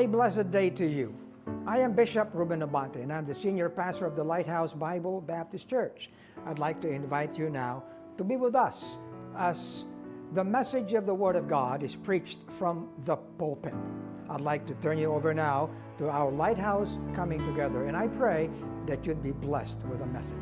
a blessed day to you. I am Bishop Ruben Abante, and I'm the senior pastor of the Lighthouse Bible Baptist Church. I'd like to invite you now to be with us as the message of the Word of God is preached from the pulpit. I'd like to turn you over now to our Lighthouse Coming Together, and I pray that you'd be blessed with the message.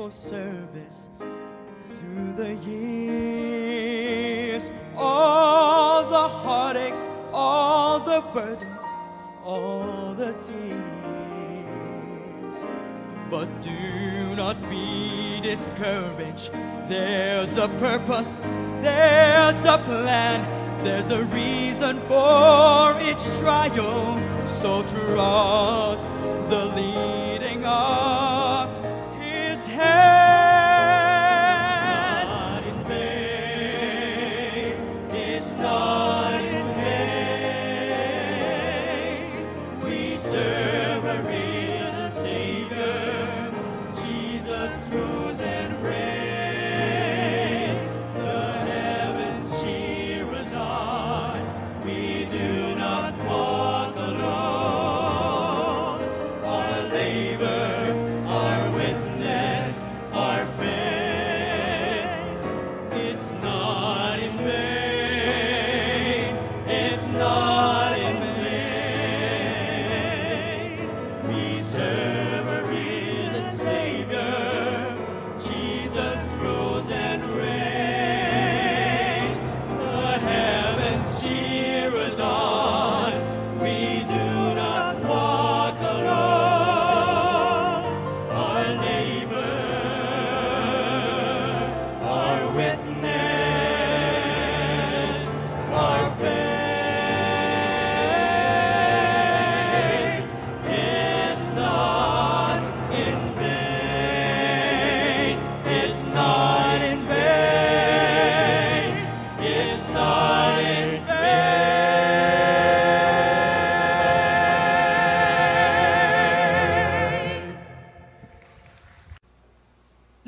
Service through the years, all the heartaches, all the burdens, all the tears. But do not be discouraged. There's a purpose, there's a plan, there's a reason for each trial. So trust the leading of His hand. It's not in vain. We serve a risen Savior. Jesus rose and raised. The heavens cheer us on. We do not walk alone. Our labor, our witness, our faith, it's not in vain. It's not in vain. We serve a risen Savior. Jesus rose and raised. The heavens cheer us on. We do not walk alone. Our labor, our witness, our faith is not in vain. It's not in vain. It's not in vain.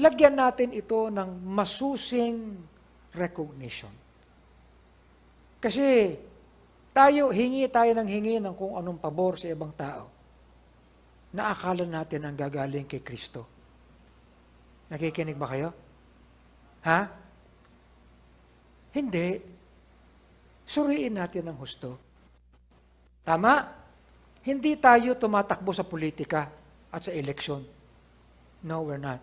Lagyan natin ito ng masusing recognition. Kasi hingi tayo ng kung anong pabor sa ibang tao na akala natin ang gagaling kay Kristo. Nakikinig ba kayo? Ha? Hindi. Suriin natin ang husto. Tama? Hindi tayo tumatakbo sa politika at sa eleksyon. No, we're not.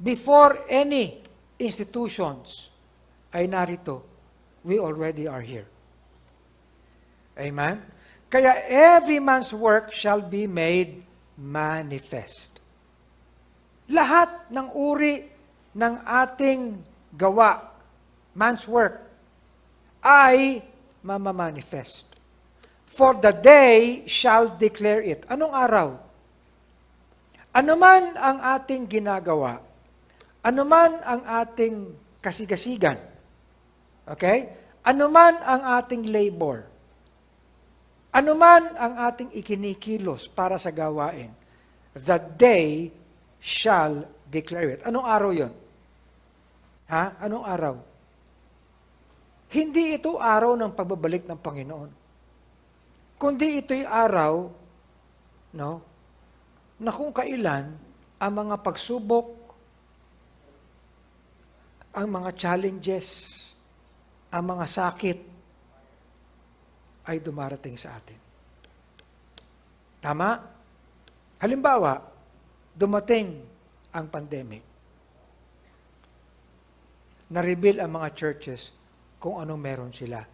Before any institutions ay narito, we already are here. Amen? Kaya every man's work shall be made manifest. Lahat ng uri ng ating gawa, man's work, ay mamamanifest. For the day shall declare it. Anong araw? Ano man ang ating ginagawa, ano man ang ating kasigasigan, okay? Ano man ang ating labor, ano man ang ating ikinikilos para sa gawain, the day shall declare it. Anong araw yon? Ha? Anong araw? Hindi ito araw ng pagbabalik ng Panginoon. Kundi ito'y araw, no, na kung kailan ang mga pagsubok, ang mga challenges, ang mga sakit ay dumarating sa atin. Tama? Halimbawa, dumating ang pandemic. Na-reveal ang mga churches kung anong meron sila.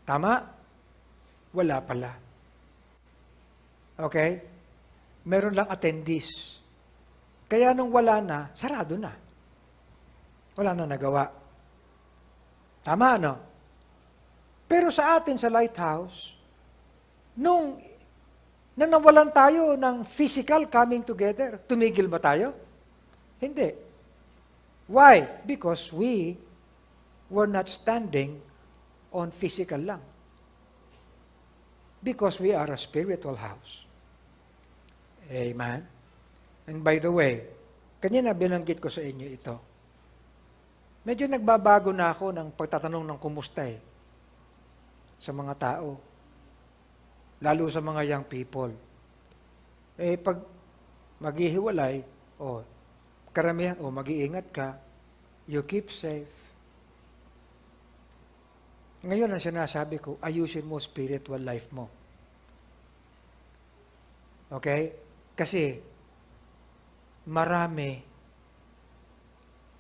Tama? Wala pala. Okay? Meron lang attendees. Kaya nung wala na, sarado na. Wala na nagawa. Tama, no? Pero sa atin sa Lighthouse, nung nawalan tayo ng physical coming together, tumigil ba tayo? Hindi. Why? Because we were not standing on physical lang. Because we are a spiritual house. Amen? And by the way, kanina binanggit ko sa inyo ito. Medyo nagbabago na ako ng pagtatanong ng kumusta sa mga tao. Lalo sa mga young people. Pag maghihiwalay, karamihan, mag-iingat ka, you keep safe. Ngayon ang sinasabi ko, ayusin mo spiritual life mo. Okay? Kasi, marami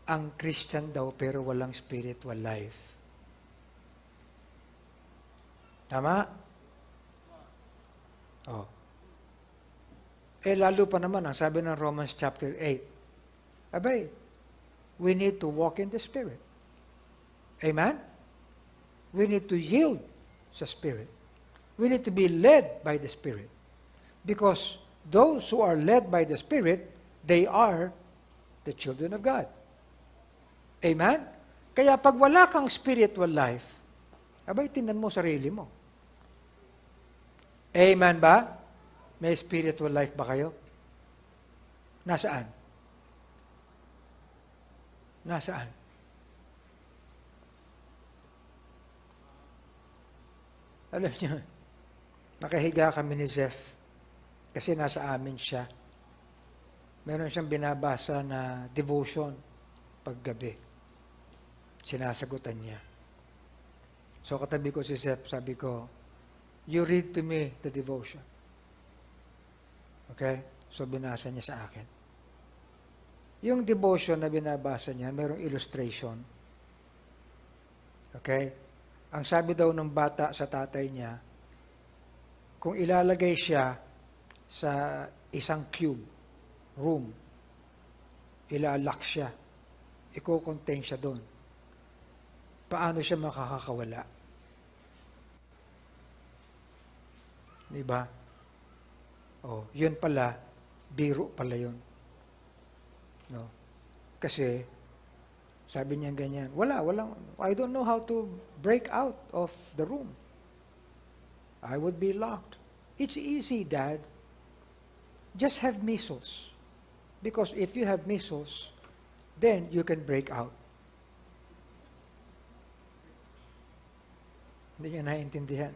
ang Christian daw pero walang spiritual life. Tama? Lalo pa naman, ang sabi ng Romans chapter 8, abay, we need to walk in the Spirit. Amen? We need to yield sa Spirit. We need to be led by the Spirit. Because those who are led by the Spirit, they are the children of God. Amen? Kaya pag wala kang spiritual life, abay, tingnan mo sarili mo. Amen ba? May spiritual life ba kayo? Nasaan? Nasaan? Alam niyo, nakahiga kami ni Zeph kasi nasa amin siya. Meron siyang binabasa na devotion paggabi. Sinasagutan niya. So katabi ko si Zeph, sabi ko, you read to me the devotion. Okay? So binasa niya sa akin. Yung devotion na binabasa niya, mayroong illustration. Okay? Ang sabi daw ng bata sa tatay niya, kung ilalagay siya sa isang cube, room, ilalak siya, i-contain siya doon. Paano siya makakawala? Diba? Yun pala, biro pala yun. No? Kasi, sabi niya ganyan, walang, I don't know how to break out of the room. I would be locked. It's easy, Dad. Just have measles. Because if you have measles, then you can break out. Hindi niyo naiintindihan.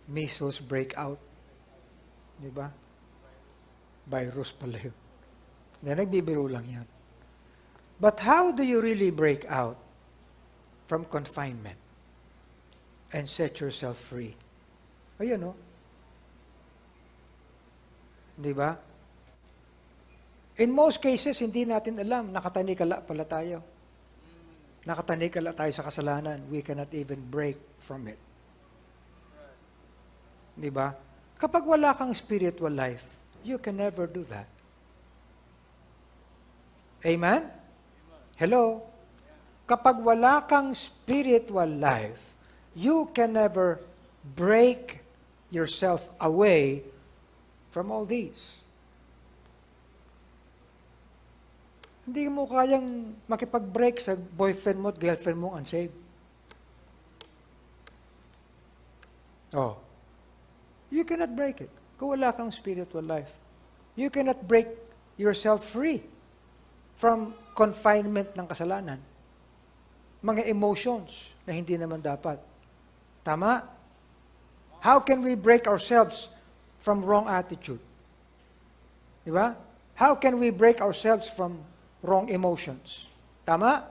Measles break out. Di ba? Virus pala yun. Nagbibiro lang yan. But how do you really break out from confinement and set yourself free? Ayun, Di ba? In most cases, hindi natin alam, nakatanikala pala tayo. Nakatanikala tayo sa kasalanan. We cannot even break from it. Di ba? Kapag wala kang spiritual life, you can never do that. Amen? Hello? Kapag wala kang spiritual life, you can never break yourself away from all these. Hindi mo kayang makipag-break sa boyfriend mo at girlfriend mo unsaved. Oh. You cannot break it kung wala kang spiritual life. You cannot break yourself free from confinement ng kasalanan. Mga emotions na hindi naman dapat. Tama? How can we break ourselves from wrong attitude? Di ba? How can we break ourselves from wrong emotions? Tama?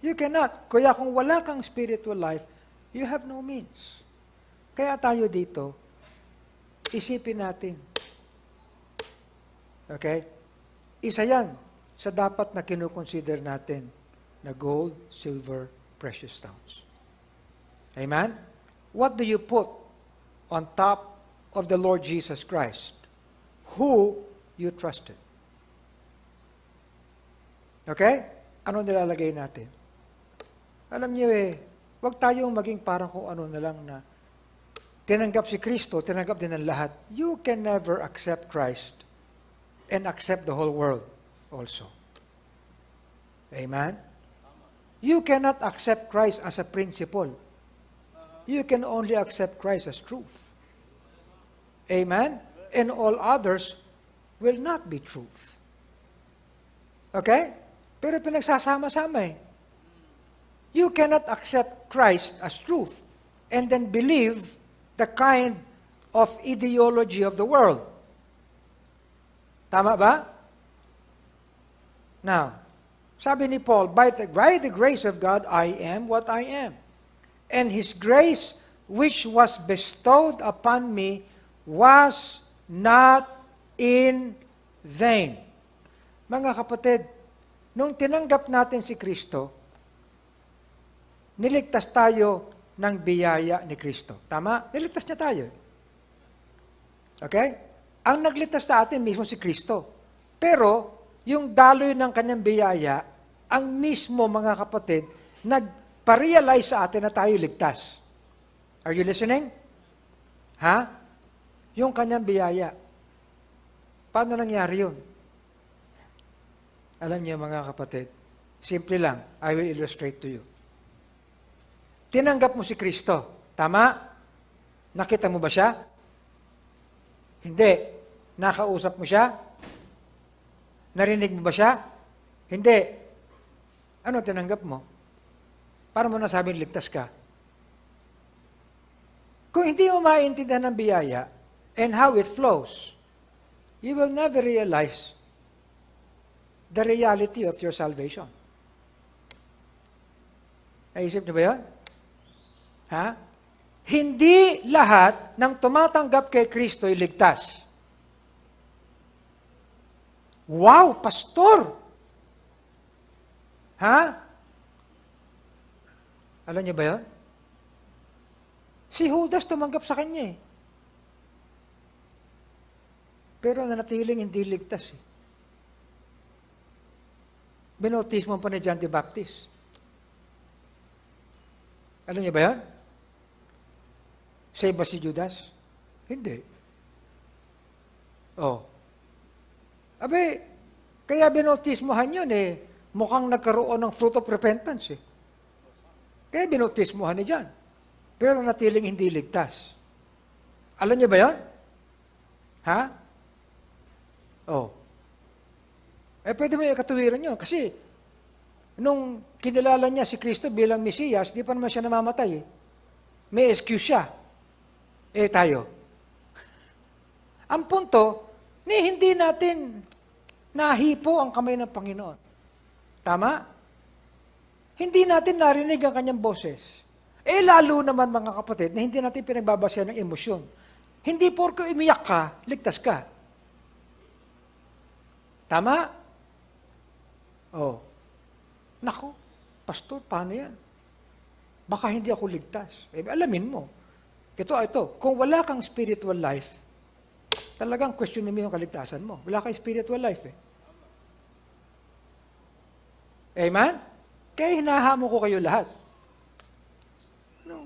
You cannot. Kaya kung wala kang spiritual life, you have no means. Kaya tayo dito, isipin natin. Okay? Isa yan sa dapat na kinukonsider natin na gold, silver, precious stones. Amen? What do you put on top of the Lord Jesus Christ? Who you trusted. Okay? Ano nilalagay natin? Alam niyo wag tayong maging parang kung ano na lang na tinanggap si Kristo, tinanggap din ng lahat. You can never accept Christ and accept the whole world also. Amen? You cannot accept Christ as a principle. You can only accept Christ as truth. Amen? And all others will not be truth. Okay? Pero pinagsasama-sama You cannot accept Christ as truth and then believe the kind of ideology of the world. Tama ba? Now, sabi ni Paul, by the grace of God, I am what I am. And His grace, which was bestowed upon me, was not in vain. Mga kapatid, nung tinanggap natin si Kristo, niligtas tayo ng biyaya ni Kristo. Tama? Niligtas niya tayo. Okay? Ang nagligtas sa atin mismo si Kristo. Pero, yung daloy ng kanyang biyaya, ang mismo mga kapatid, nagpa-realize sa atin na tayo ligtas. Are you listening? Ha? Yung kanyang biyaya. Paano nangyari yun? Alam niyo mga kapatid, simple lang, I will illustrate to you. Tinanggap mo si Kristo. Tama? Nakita mo ba siya? Hindi. Nakausap mo siya? Narinig mo ba siya? Hindi. Ano tinanggap mo? Para mo nasabing ligtas ka. Kung hindi mo maintindihan ng biyaya and how it flows, you will never realize the reality of your salvation. Naisip niyo ba yun? Ha? Hindi lahat ng tumatanggap kay Kristo ay ligtas. Wow, pastor! Ha? Alam niyo ba yun? Si Judas tumanggap sa kanya Pero nanatiling hindi ligtas Binautismo pa ni John the Baptist. Alam niyo ba yan? Save ba si Judas? Hindi. Abe, kaya binautismohan yun mukhang nagkaroon ng fruit of repentance Kaya binautismohan ni John. Pero natiling hindi ligtas. Alam niyo ba yan? Ha? Pwede mo ikatuwiran yun. Kasi, nung kinilala niya si Kristo bilang Mesiyas, di pa naman siya namamatay May excuse siya. Tayo. Ang punto, hindi natin nahipo ang kamay ng Panginoon. Tama? Hindi natin narinig ang kanyang boses. Lalo naman mga kapatid, na hindi natin pinagbabasehan ng emosyon. Hindi porko umiyak ka, ligtas ka. Tama? Nako, pastor, paano yan? Baka hindi ako ligtas. Alamin mo. Ito, kung wala kang spiritual life, talagang questionin mo yung kaligtasan mo. Wala kang spiritual life Amen? Kaya hinahamo ko kayo lahat.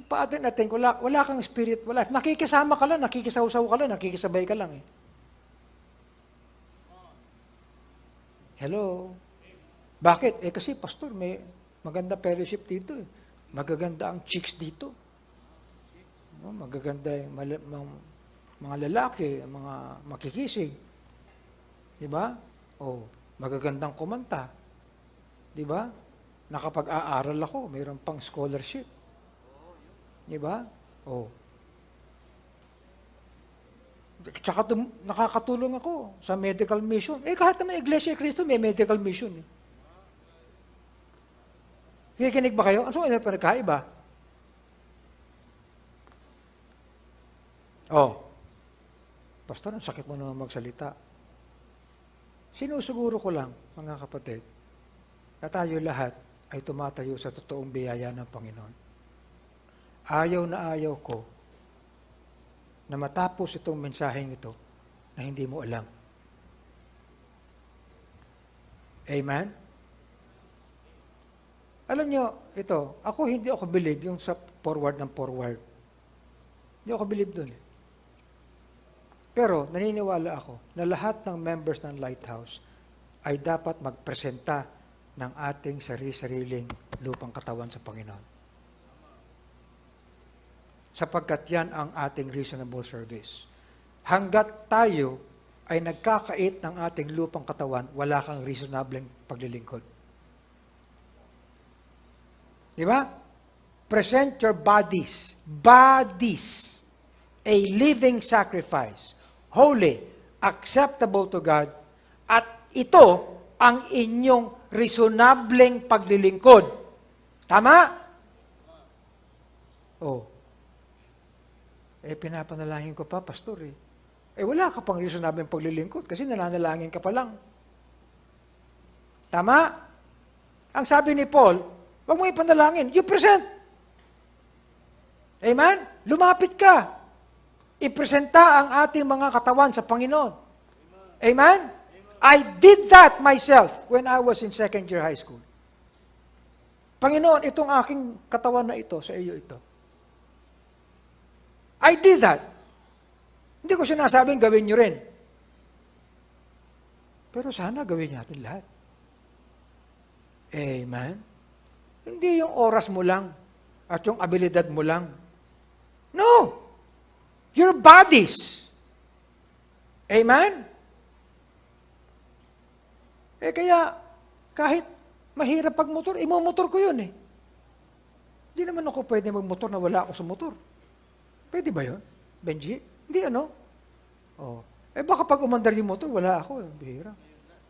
paatin natin, wala kang spiritual life. Nakikisama ka lang, nakikisaw-saw ka lang, nakikisabay ka lang eh. Hello? Bakit? Kasi pastor, may maganda fellowship dito eh. Magaganda ang chicks dito. Magaganda yung mga lalaki, mga makikisig. Di ba? Magagandang kumanta. Di ba? Nakapag-aaral ako, mayroon pang scholarship. Di ba? Tsaka nakakatulong ako sa medical mission. Kahit na may Iglesia Cristo, may medical mission. Kikinig ba kayo? Ano pa nagkaiba? Pastor, ang sakit mo naman magsalita. Sinusuguro ko lang, mga kapatid, na tayo lahat ay tumatayo sa totoong biyaya ng Panginoon. Ayaw na ayaw ko na matapos itong mensaheng ito na hindi mo alam. Amen? Alam nyo, hindi ako believe yung sa forward ng forward. Hindi ako believe dun. Pero naniniwala ako na lahat ng members ng Lighthouse ay dapat magpresenta ng ating sarili-sariling lupang katawan sa Panginoon. Sapagkat yan ang ating reasonable service. Hanggat tayo ay nagkakait ng ating lupang katawan, wala kang reasonable paglilingkod. Di ba? Present your bodies, a living sacrifice, holy, acceptable to God, at ito ang inyong reasonableng paglilingkod. Tama? Pinapanalangin ko pa, pastor wala ka pang reasonableng paglilingkod kasi nananalangin ka pa lang. Tama? Ang sabi ni Paul, wag mo ipanalangin, you present. Amen? Lumapit ka. Ipresenta ang ating mga katawan sa Panginoon. Amen? I did that myself when I was in second year high school. Panginoon, itong aking katawan na ito, sa iyo ito. I did that. Hindi ko sinasabing gawin nyo rin. Pero sana gawin natin lahat. Amen? Hindi yung oras mo lang at yung abilidad mo lang. No! Your bodies. Amen? Kaya, kahit mahirap pagmotor, imomotor ko yun Hindi naman ako pwede magmotor na wala ako sa motor. Pwede ba yun? Benji? Hindi baka pag umandar yung motor, wala ako. Bihira.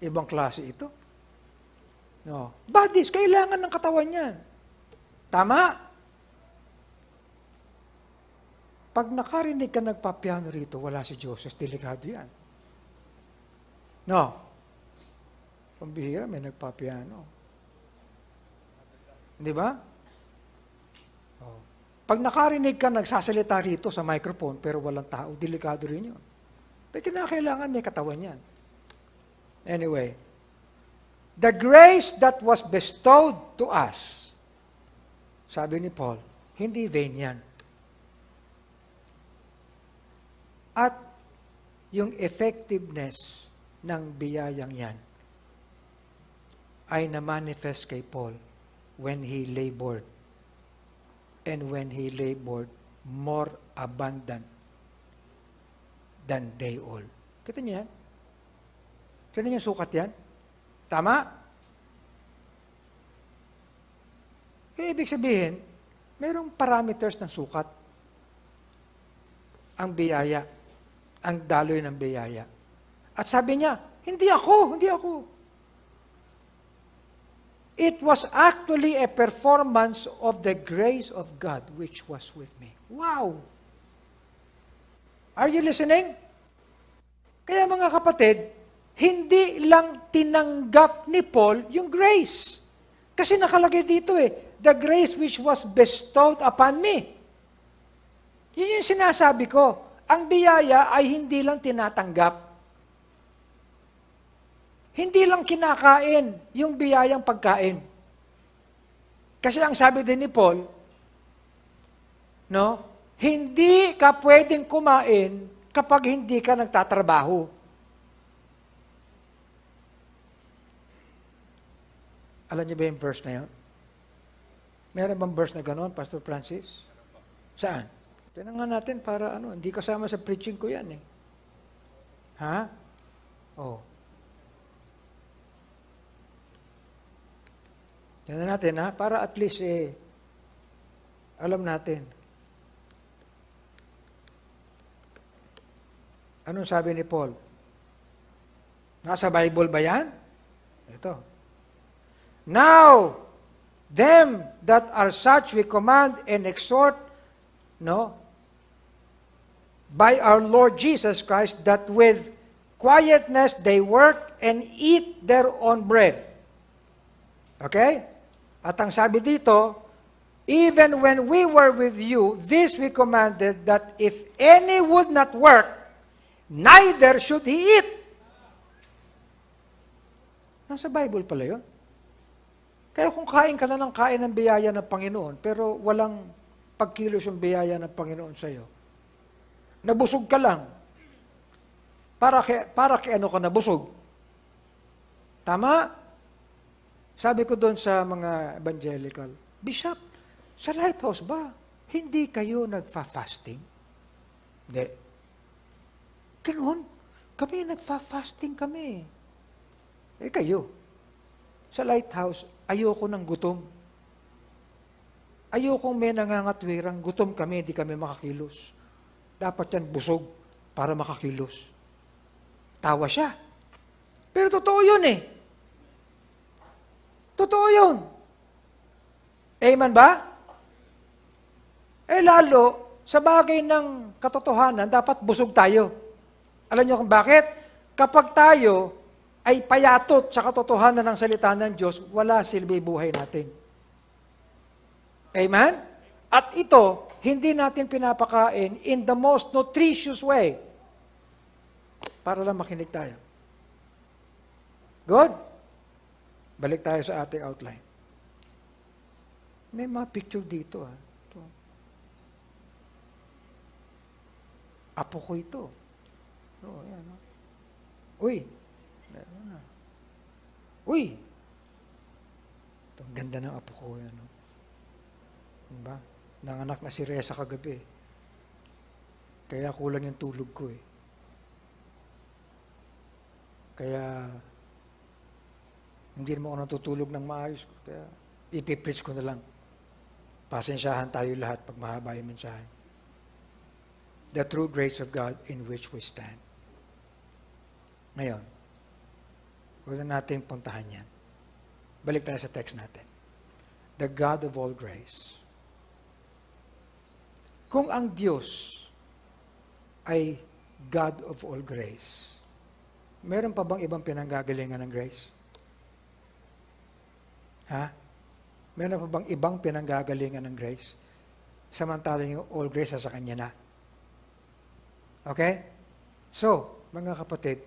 Ibang klase ito. No. Bodies, kailangan ng katawan yan. Tama? Pag nakarinig ka nagpapiano rito, wala si Joseph, delikado yan. No. Pambihira, may nagpapiano. Di ba? Pag nakarinig ka nagsasalita rito sa microphone, pero walang tao, delikado rin yun. Pero kinakailangan may katawan yan. Anyway, the grace that was bestowed to us, sabi ni Paul, hindi vain yan. At yung effectiveness ng biyayang yan ay na-manifest kay Paul when he labored. And when he labored, more abundant than they all. Kita niyo yan? Kita niyo sukat yan? Tama? Ibig sabihin, mayroong parameters ng sukat. Ang biyaya. Ang daloy ng biyaya. At sabi niya, hindi ako. It was actually a performance of the grace of God which was with me. Wow! Are you listening? Kaya mga kapatid, hindi lang tinanggap ni Paul yung grace. Kasi nakalagay dito the grace which was bestowed upon me. Yun yung sinasabi ko. Ang biyaya ay hindi lang tinatanggap. Hindi lang kinakain yung biyayang pagkain. Kasi ang sabi din ni Paul, No? Hindi ka pwedeng kumain kapag hindi ka nagtatrabaho. Alam niyo ba yung verse na yun? Meron bang verse na gano'n, Pastor Francis? Saan? Tingnan nga natin para hindi kasama sa preaching ko yan eh. Ha? Oh. Tingnan natin ha, para at least alam natin. Anong sabi ni Paul? Nasa Bible ba yan? Ito. Now, them that are such we command and exhort, by our Lord Jesus Christ, that with quietness they work and eat their own bread. Okay? At ang sabi dito, even when we were with you, this we commanded, that if any would not work, neither should he eat. Nasa Bible pala yun. Kaya kung kain ka na ng kain ng biyaya ng Panginoon, pero walang pagkilos yung biyaya ng Panginoon sa'yo, nabusog ka lang. Para kay ano ka nabusog? Tama? Sabi ko doon sa mga evangelical, Bishop, sa Lighthouse ba, hindi kayo nagfa-fasting? Hindi. Ganoon, kami nagfa-fasting kami. Kayo. Sa Lighthouse, ayoko ng gutom. Ayokong may nangangatwirang gutom kami, hindi kami makakilos. Dapat yan busog para makakilos. Tawa siya. Pero totoo yun eh. Totoo yun. Amen ba? Lalo, sa bagay ng katotohanan, dapat busog tayo. Alam niyo kung bakit? Kapag tayo ay payatot sa katotohanan ng salita ng Diyos, wala silbi buhay natin. Amen? At ito, hindi natin pinapakain in the most nutritious way. Para lang makinig tayo. Good? Balik tayo sa ating outline. May mga picture dito. Ito. Apo ko ito. Yan. Uy! Uy! Ito, ang ganda ng apo ko. Yan. Diba? Nanganak na si Reza kagabi. Kaya kulang yung tulog ko eh. Kaya hindi naman ako natutulog ng maayos. Kaya ipipreach ko na lang. Pasensyahan tayo lahat pag mahaba yung mensahe. The true grace of God in which we stand. Ngayon, huwag na natin puntahan yan. Balik tayo sa text natin. The God of all grace. Kung ang Diyos ay God of all grace, meron pa bang ibang pinanggagalingan ng grace? Ha? Meron pa bang ibang pinanggagalingan ng grace? Samantalang yung all grace sa Kanya na. Okay? So, mga kapatid,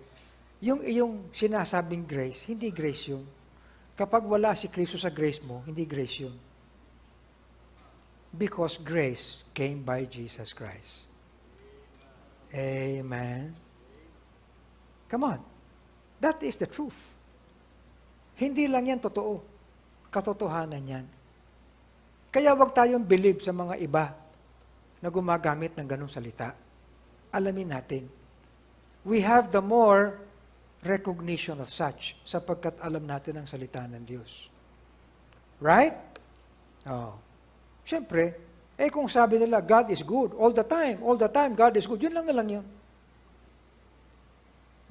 yung iyong sinasabing grace, hindi grace yun. Kapag wala si Kristo sa grace mo, hindi grace yun. Because grace came by Jesus Christ. Amen. Come on. That is the truth. Hindi lang yan totoo. Katotohanan yan. Kaya wag tayong believe sa mga iba na gumagamit ng ganong salita. Alamin natin. We have the more recognition of such sapagkat alam natin ang salita ng Diyos. Right? Oh. Siyempre, kung sabi nila, God is good all the time, God is good, yun lang na lang yun.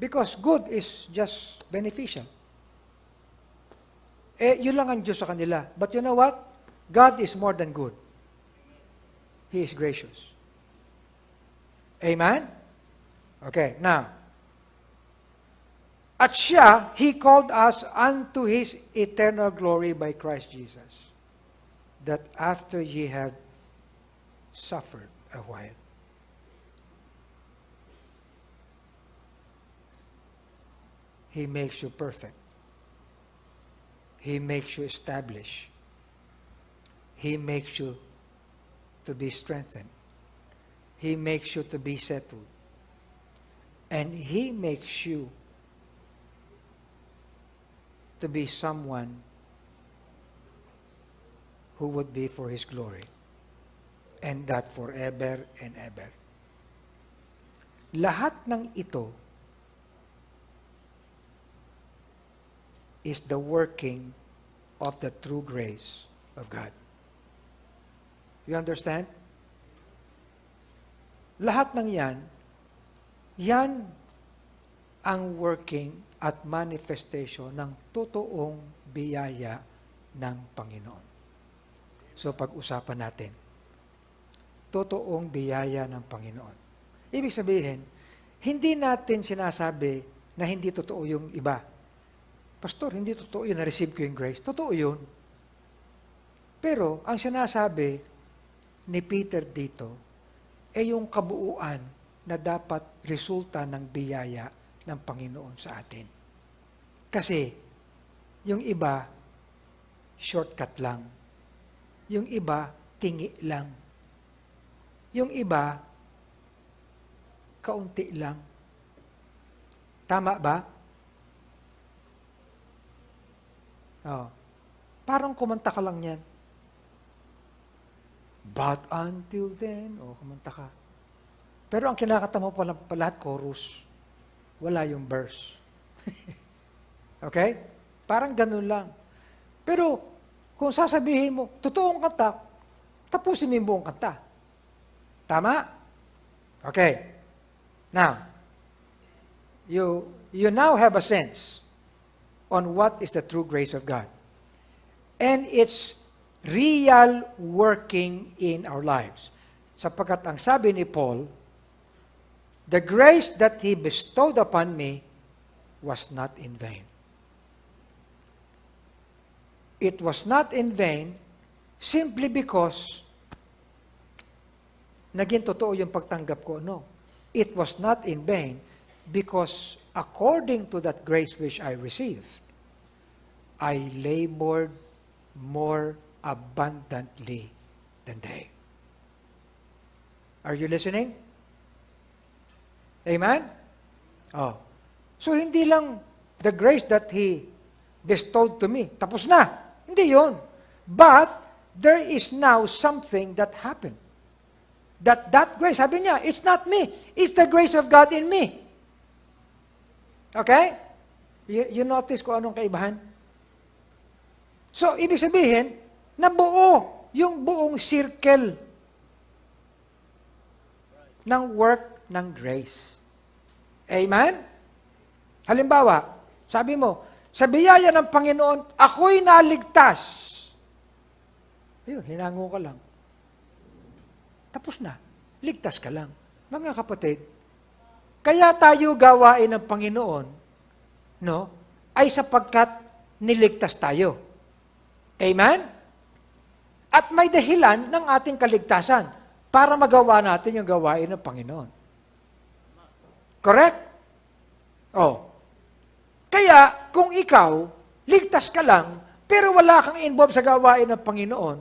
Because good is just beneficial. Yun lang ang Diyos sa kanila. But you know what? God is more than good. He is gracious. Amen? Okay, now, at siya, He called us unto His eternal glory by Christ Jesus, that after ye have suffered a while. He makes you perfect. He makes you establish. He makes you to be strengthened. He makes you to be settled. And He makes you to be someone who would be for His glory. And that forever and ever. Lahat ng ito is the working of the true grace of God. You understand? Lahat ng yan ang working at manifestation ng totoong biyaya ng Panginoon. So pag-usapan natin, totoong biyaya ng Panginoon. Ibig sabihin, hindi natin sinasabi na hindi totoo yung iba. Pastor, hindi totoo yun, na-receive ko yung grace. Totoo yun. Pero, ang sinasabi ni Peter dito, ay yung kabuuan na dapat resulta ng biyaya ng Panginoon sa atin. Kasi, yung iba, shortcut lang. Yung iba, tingi lang. Yung iba, kaunti lang. Tama ba? Oh. Parang kumanta ka lang yan. But until then, kumanta ka. Pero ang kinakanta mo pala lahat chorus. Wala yung verse. Okay? Parang ganun lang. Pero, kung sasabihin mo, totoong kanta, tapusin mo yung buong kanta. Tama? Okay. Now, you now have a sense on what is the true grace of God. And its real working in our lives. Sapagkat ang sabi ni Paul, the grace that He bestowed upon me was not in vain. It was not in vain simply because naging totoo yung pagtanggap ko. No. It was not in vain because according to that grace which I received, I labored more abundantly than they. Are you listening? Amen? Oh. So hindi lang the grace that He bestowed to me, tapos na. Hindi yun. But there is now something that happened. That grace, sabi niya, it's not me. It's the grace of God in me. Okay? You notice kung anong kaibahan? So, ibig sabihin, nabuo yung buong circle ng work ng grace. Amen? Halimbawa, sabi mo, sa biyaya ng Panginoon, ako'y naligtas. Ayun, hinango ka lang. Tapos na. Ligtas ka lang. Mga kapatid, kaya tayo gawain ng Panginoon, no, ay sapagkat niligtas tayo. Amen? At may dahilan ng ating kaligtasan para magawa natin yung gawain ng Panginoon. Correct? Oh. Kaya, kung ikaw, ligtas ka lang, pero wala kang involved sa gawain ng Panginoon,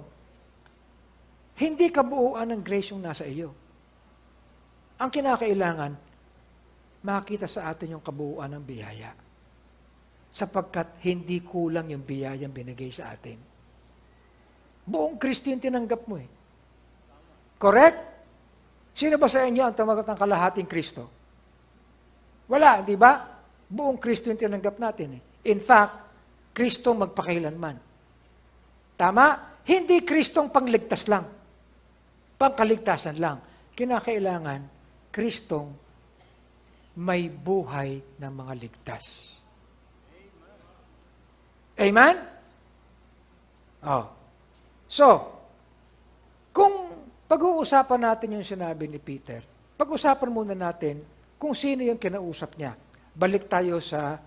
hindi kabuuan ng grace yung nasa iyo. Ang kinakailangan, makita sa atin yung kabuuan ng biyaya. Sapagkat hindi kulang yung biyayang binigay sa atin. Buong Kristo yung tinanggap mo eh. Correct? Sino ba sa inyo ang tumagot ng kalahating Kristo? Wala, di ba? Buong Kristo yung tinanggap natin eh. In fact, Kristong magpakailanman. Tama? Hindi Kristong pangligtas lang. Pangkaligtasan lang. Kinakailangan, Kristong may buhay ng mga ligtas. Amen? Oh. So, kung pag-uusapan natin yung sinabi ni Peter, pag-usapan muna natin kung sino yung kinausap niya. Balik tayo sa...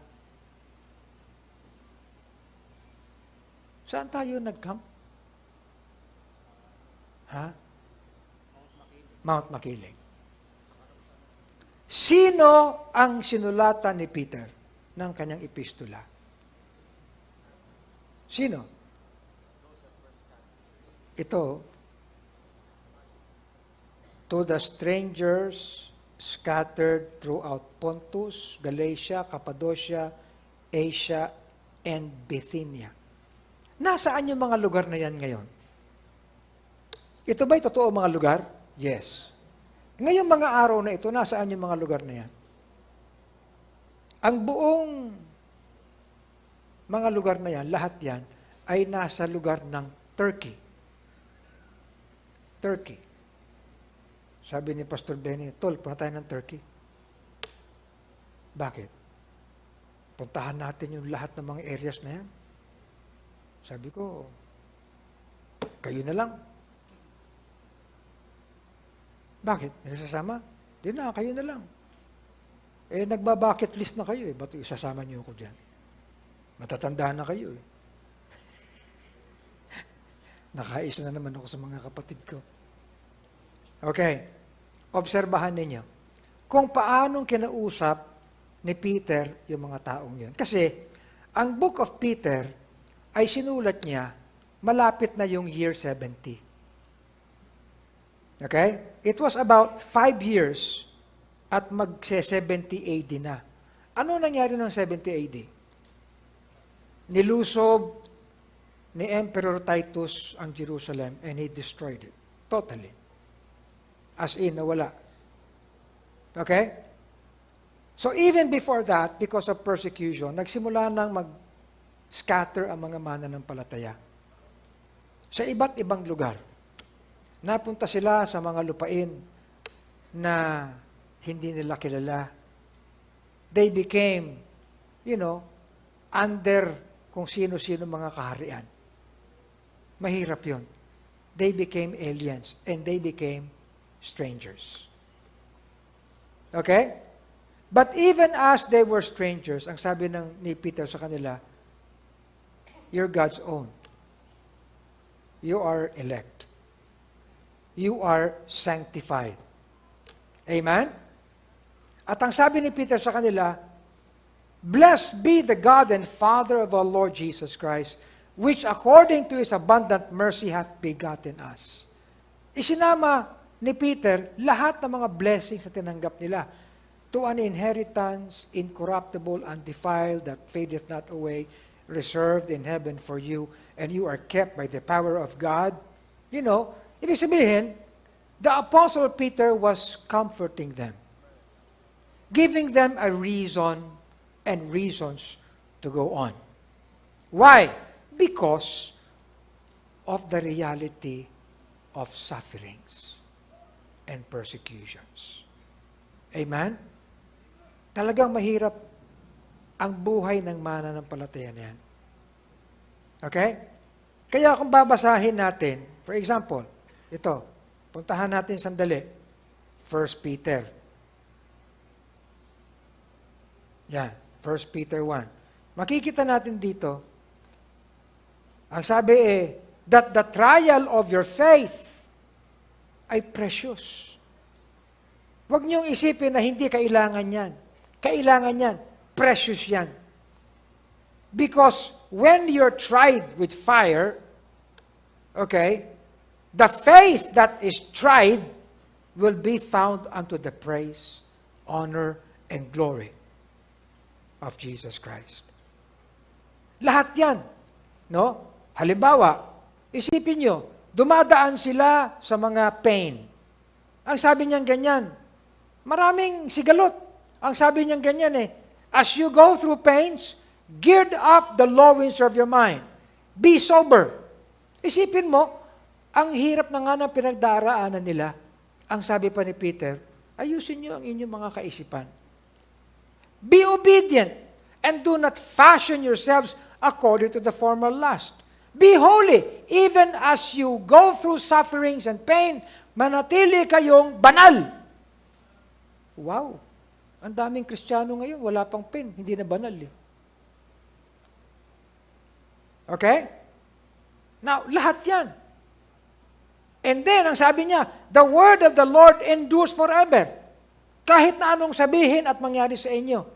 Saan tayo nag-camp? Ha? Mount Makiling. Sino ang sinulatan ni Peter ng kanyang epistola? Sino? Ito, to the strangers scattered throughout Pontus, Galatia, Cappadocia, Asia, and Bithynia. Nasaan yung mga lugar na yan ngayon? Ito ba'y totoo mga lugar? Yes. Ngayong mga araw na ito, nasaan yung mga lugar na yan? Ang buong mga lugar na yan, lahat yan, ay nasa lugar ng Turkey. Turkey. Sabi ni Pastor Benny, Tol, punta tayo ng Turkey. Bakit? Puntahan natin yung lahat ng mga areas na yan. Sabi ko, kayo na lang. Bakit? May sasama? Di na, kayo na lang. Nagba-bucket list na kayo eh. Ba't isasama niyo ako dyan? Matatandaan na kayo eh. Nakaisa na naman ako sa mga kapatid ko. Okay. Obserbahan ninyo. Kung paanong kinausap ni Peter yung mga taong yun. Kasi, ang book of Peter ay sinulat niya malapit na yung year 70. Okay? It was about 5 years at magse-70 AD na. Ano nangyari ng 70 AD? Nilusob ni Emperor Titus ang Jerusalem and he destroyed it. Totally. As in, nawala. Okay? So even before that, because of persecution, nagsimula nang mag-scatter ang mga mananampalataya sa iba't ibang lugar. Napunta sila sa mga lupain na hindi nila kilala. They became, under kung sino-sino mga kaharian. Mahirap yun. They became aliens and they became strangers. Okay? But even as they were strangers, ang sabi ni Peter sa kanila, you're God's own. You are elect. You are sanctified. Amen? At ang sabi ni Peter sa kanila, blessed be the God and Father of our Lord Jesus Christ, which according to His abundant mercy hath begotten us. Isinama ni Peter lahat ng mga blessings na tinanggap nila to an inheritance incorruptible, undefiled, that fadeth not away, reserved in heaven for you, and you are kept by the power of God. Ibig sabihin, the Apostle Peter was comforting them, giving them a reason and reasons to go on. Why? Because of the reality of sufferings and persecutions. Amen? Talagang mahirap ang buhay ng mananampalataya na yan. Okay? Kaya kung babasahin natin, for example, ito, puntahan natin sandali, 1 Peter. Yan, 1 Peter 1. Makikita natin dito, ang sabi that the trial of your faith ay precious. Huwag niyong isipin na hindi kailangan yan. Kailangan yan. Precious yan. Because when you're tried with fire, okay, the faith that is tried will be found unto the praise, honor, and glory of Jesus Christ. Lahat yan. No? Halimbawa, isipin nyo, dumadaan sila sa mga pain. Ang sabi niyang ganyan, maraming sigalot. Ang sabi niyang ganyan as you go through pains, gird up the loins of your mind. Be sober. Isipin mo, ang hirap na nga ng pinagdaraanan nila. Ang sabi pa ni Peter, ayusin niyo ang inyong mga kaisipan. Be obedient and do not fashion yourselves according to the former lust. Be holy, even as you go through sufferings and pain, manatili kayong banal. Wow! Ang daming Kristiyano ngayon, wala pang pain, hindi na banal Okay? Now, lahat yan. And then, ang sabi niya, the word of the Lord endures forever. Kahit na anong sabihin at mangyari sa inyo.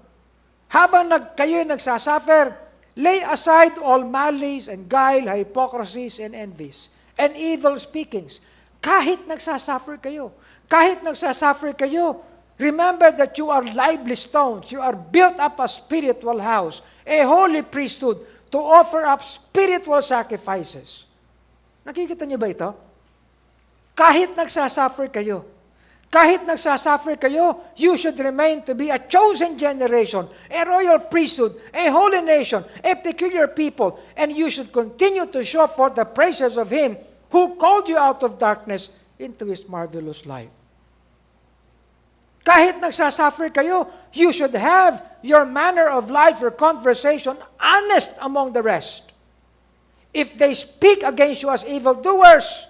Habang kayo'y nagsasuffer, lay aside all malice and guile, hypocrisies and envies, and evil speakings. Kahit nagsasuffer kayo, remember that you are lively stones. You are built up a spiritual house, a holy priesthood, to offer up spiritual sacrifices. Nakikita niyo ba ito? Kahit nagsasuffer kayo, you should remain to be a chosen generation, a royal priesthood, a holy nation, a peculiar people, and you should continue to show forth the praises of Him who called you out of darkness into His marvelous light. Kahit nagsasuffer kayo, you should have your manner of life, your conversation, honest among the rest. If they speak against you as evildoers,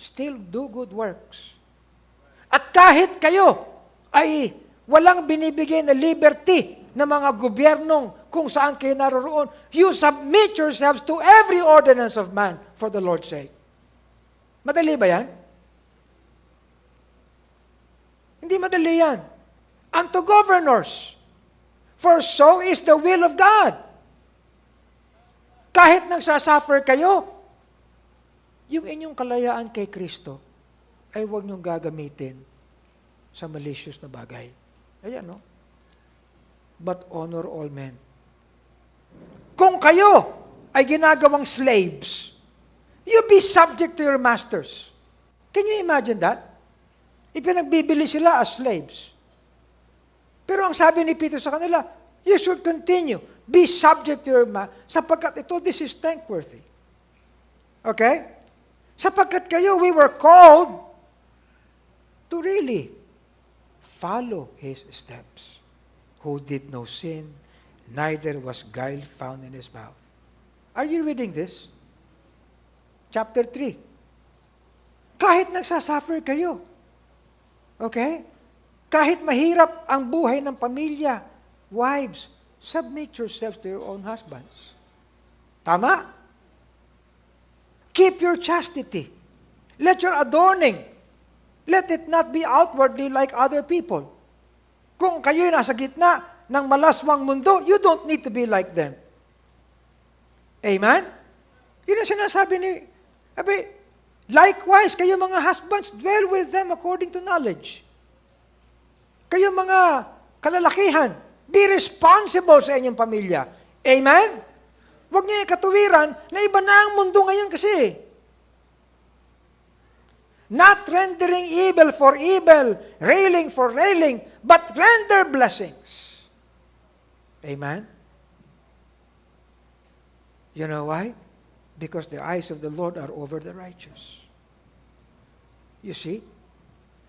still do good works. At kahit kayo ay walang binibigay na liberty ng mga gobyernong kung saan kayo naroroon, you submit yourselves to every ordinance of man for the Lord's sake. Madali ba yan? Hindi madali yan. Unto governors, for so is the will of God. Kahit nagsasuffer kayo, yung inyong kalayaan kay Kristo, ay huwag niyong gagamitin sa malicious na bagay. Ayan, no? But honor all men. Kung kayo ay ginagawang slaves, you be subject to your masters. Can you imagine that? Ipinagbibili sila as slaves. Pero ang sabi ni Peter sa kanila, you should continue. Be subject to your master. Sapagkat ito, this is thankworthy. Okay? Sapagkat kayo, we were called to really follow His steps, who did no sin, neither was guile found in His mouth. Are you reading this? Chapter 3. Kahit nagsasuffer kayo, okay? Kahit mahirap ang buhay ng pamilya, wives, submit yourselves to your own husbands. Tama? Keep your chastity. Let your adorning, let it not be outwardly like other people. Kung kayo'y nasa gitna ng malaswang mundo, you don't need to be like them. Amen? Yun ang sinasabi ni, likewise, kayo mga husbands, dwell with them according to knowledge. Kayo mga kalalakihan, be responsible sa inyong pamilya. Amen? Huwag niyo ikatuwiran na iba na ang mundo ngayon kasi. Not rendering evil for evil, railing for railing, but render blessings. Amen? You know why? Because the eyes of the Lord are over the righteous. You see?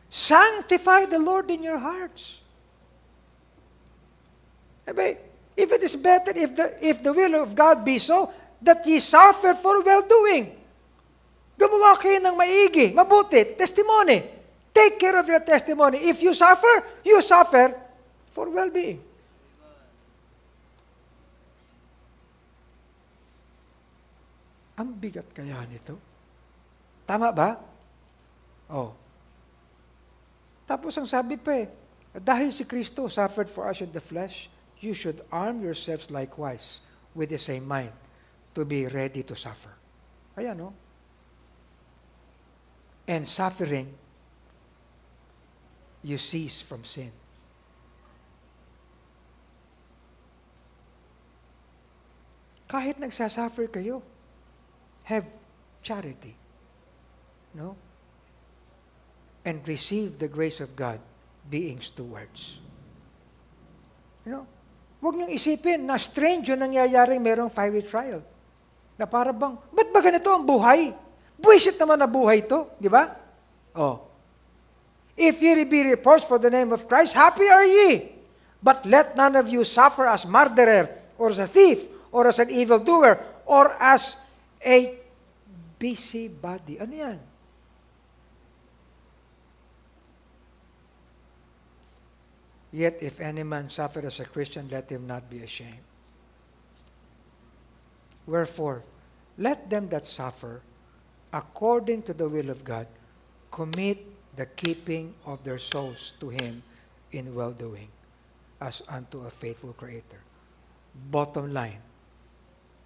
Sanctify the Lord in your hearts. If it is better, if the will of God be so, that ye suffer for well-doing. Gumawa kayo ng maigi, mabuti, testimony. Take care of your testimony. If you suffer for well-being. Ang bigat kaya nito? Tama ba? Oh. Tapos ang sabi pa dahil si Kristo suffered for us in the flesh, you should arm yourselves likewise with the same mind to be ready to suffer. Ayan, no? And suffering, you cease from sin. Kahit nagsasuffer kayo, have charity. No? And receive the grace of God, being stewards. You know? Huwag niyong isipin na strange yung nangyayaring merong fiery trial. Na para bang, ba't ba ganito ang buhay? Buwisit naman na buhay ito, di ba? Oh. If ye be reproached for the name of Christ, happy are ye. But let none of you suffer as murderer, or as a thief, or as an evildoer, or as a busybody. Ano yan? Yet if any man suffer as a Christian, let him not be ashamed. Wherefore, let them that suffer, according to the will of God, commit the keeping of their souls to Him in well-doing, as unto a faithful Creator. Bottom line,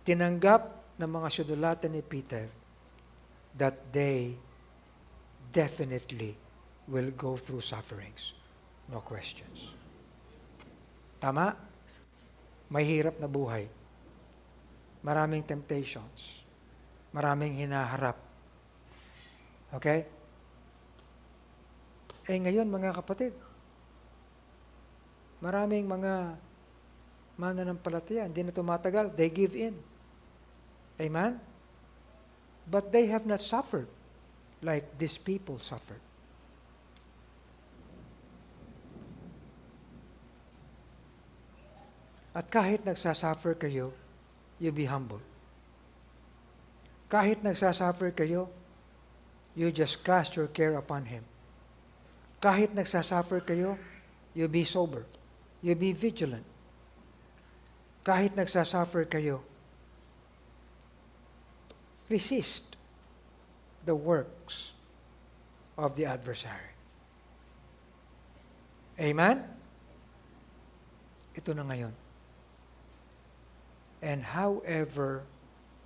tinanggap ng mga sinulatan ni Peter that they definitely will go through sufferings. No questions. Tama? May hirap na buhay. Maraming temptations. Maraming hinaharap. Okay? Ngayon mga kapatid, maraming mga mananampalataya, hindi na tumatagal, they give in. Amen? But they have not suffered like these people suffered. At kahit nagsasuffer kayo, you be humble. Kahit nagsasuffer kayo, you just cast your care upon Him. Kahit nagsasuffer kayo, you be sober. You be vigilant. Kahit nagsasuffer kayo, resist the works of the adversary. Amen? Ito na ngayon. And however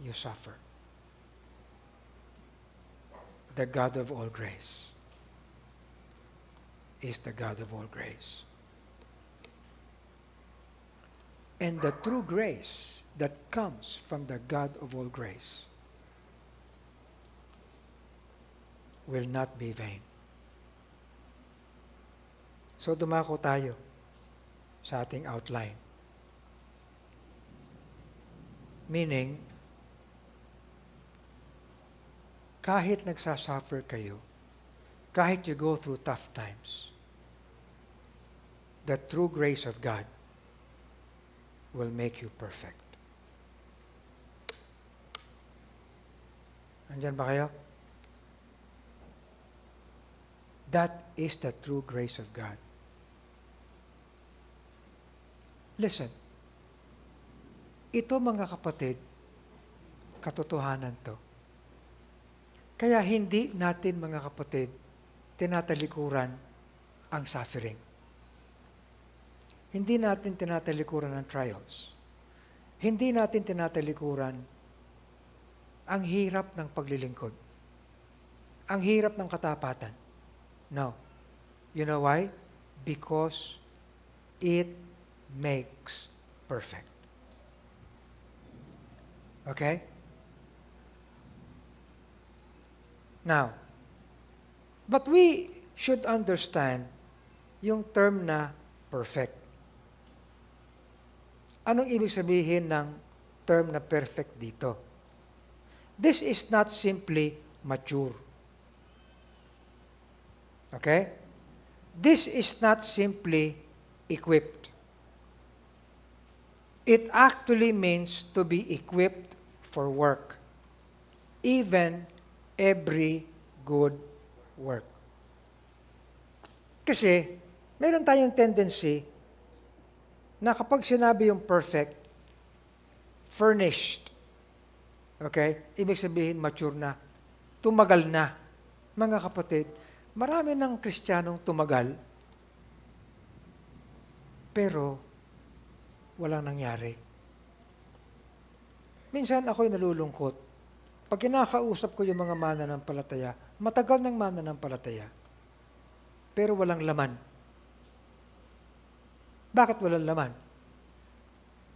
you suffer, the God of all grace is the God of all grace. And the true grace that comes from the God of all grace will not be vain. So dumako tayo sa ating outline. Meaning, kahit nagsasuffer kayo, kahit you go through tough times, the true grace of God will make you perfect. Andyan ba kayo? That is the true grace of God. Listen, ito mga kapatid, katotohanan to. Kaya hindi natin mga kapatid, tinatalikuran ang suffering. Hindi natin tinatalikuran ang trials. Hindi natin tinatalikuran ang hirap ng paglilingkod. Ang hirap ng katapatan. No. You know why? Because it makes perfect. Okay? Now, but we should understand yung term na perfect. Anong ibig sabihin ng term na perfect dito? This is not simply mature. Okay? This is not simply equipped. It actually means to be equipped for work. Even every good work. Kasi, meron tayong tendency na kapag sinabi yung perfect, furnished, okay? Ibig sabihin, mature na, tumagal na. Mga kapatid, marami ng Kristiyanong tumagal, pero walang nangyari. Minsan ako'y nalulungkot. Pag kinakausap ko yung mga mananampalataya, matagal ng mananampalataya, pero walang laman. Bakit walang laman?